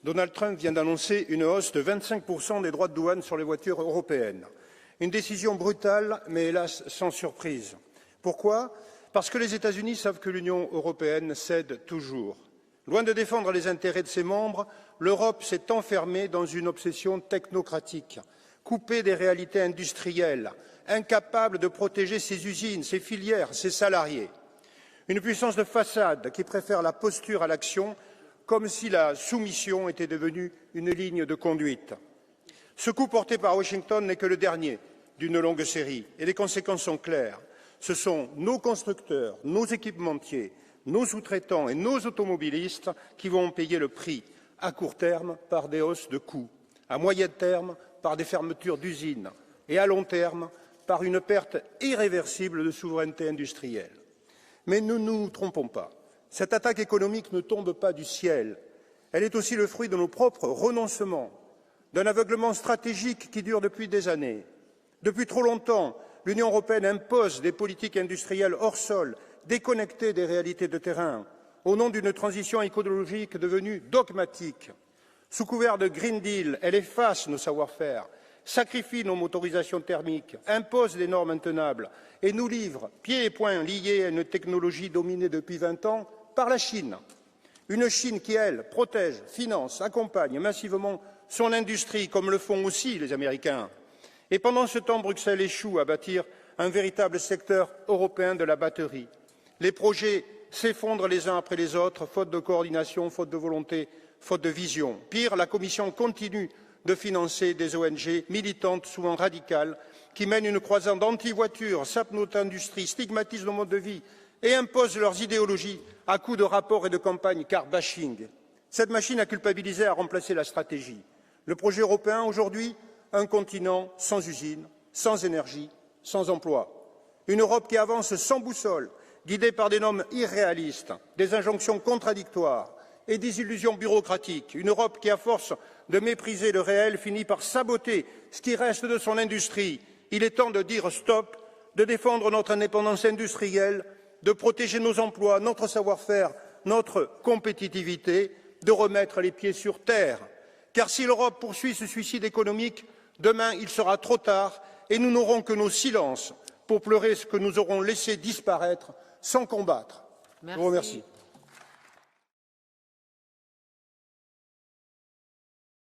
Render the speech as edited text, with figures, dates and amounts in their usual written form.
Donald Trump vient d'annoncer une hausse de 25% des droits de douane sur les voitures européennes. Une décision brutale, mais hélas sans surprise. Pourquoi? Parce que les États-Unis savent que l'Union européenne cède toujours. Loin de défendre les intérêts de ses membres, l'Europe s'est enfermée dans une obsession technocratique, coupée des réalités industrielles, incapable de protéger ses usines, ses filières, ses salariés. Une puissance de façade qui préfère la posture à l'action, comme si la soumission était devenue une ligne de conduite. Ce coup porté par Washington n'est que le dernier d'une longue série, et les conséquences sont claires. Ce sont nos constructeurs, nos équipementiers, nos sous-traitants et nos automobilistes qui vont payer le prix, à court terme par des hausses de coûts, à moyen terme par des fermetures d'usines et à long terme par une perte irréversible de souveraineté industrielle. Mais ne nous trompons pas. Cette attaque économique ne tombe pas du ciel. Elle est aussi le fruit de nos propres renoncements, d'un aveuglement stratégique qui dure depuis des années. Depuis trop longtemps, l'Union européenne impose des politiques industrielles hors sol, déconnectées des réalités de terrain, au nom d'une transition écologique devenue dogmatique. Sous couvert de Green Deal, elle efface nos savoir-faire, sacrifie nos motorisations thermiques, impose des normes intenables et nous livre, pieds et poings liés à une technologie dominée depuis 20 ans par la Chine. Une Chine qui, elle, protège, finance, accompagne massivement son industrie, comme le font aussi les Américains. Et pendant ce temps, Bruxelles échoue à bâtir un véritable secteur européen de la batterie. Les projets s'effondrent les uns après les autres, faute de coordination, faute de volonté, faute de vision. Pire, la Commission continue de financer des ONG militantes, souvent radicales, qui mènent une croisade anti-voiture, sapent notre industrie, stigmatisent nos modes de vie et imposent leurs idéologies à coups de rapports et de campagnes car bashing. Cette machine à culpabiliser a remplacé la stratégie. Le projet européen, aujourd'hui, un continent sans usines, sans énergie, sans emploi. Une Europe qui avance sans boussole, guidée par des normes irréalistes, des injonctions contradictoires et des illusions bureaucratiques. Une Europe qui, à force de mépriser le réel, finit par saboter ce qui reste de son industrie. Il est temps de dire stop, de défendre notre indépendance industrielle, de protéger nos emplois, notre savoir-faire, notre compétitivité, de remettre les pieds sur terre. Car si l'Europe poursuit ce suicide économique, demain il sera trop tard et nous n'aurons que nos silences pour pleurer ce que nous aurons laissé disparaître sans combattre. Je vous remercie.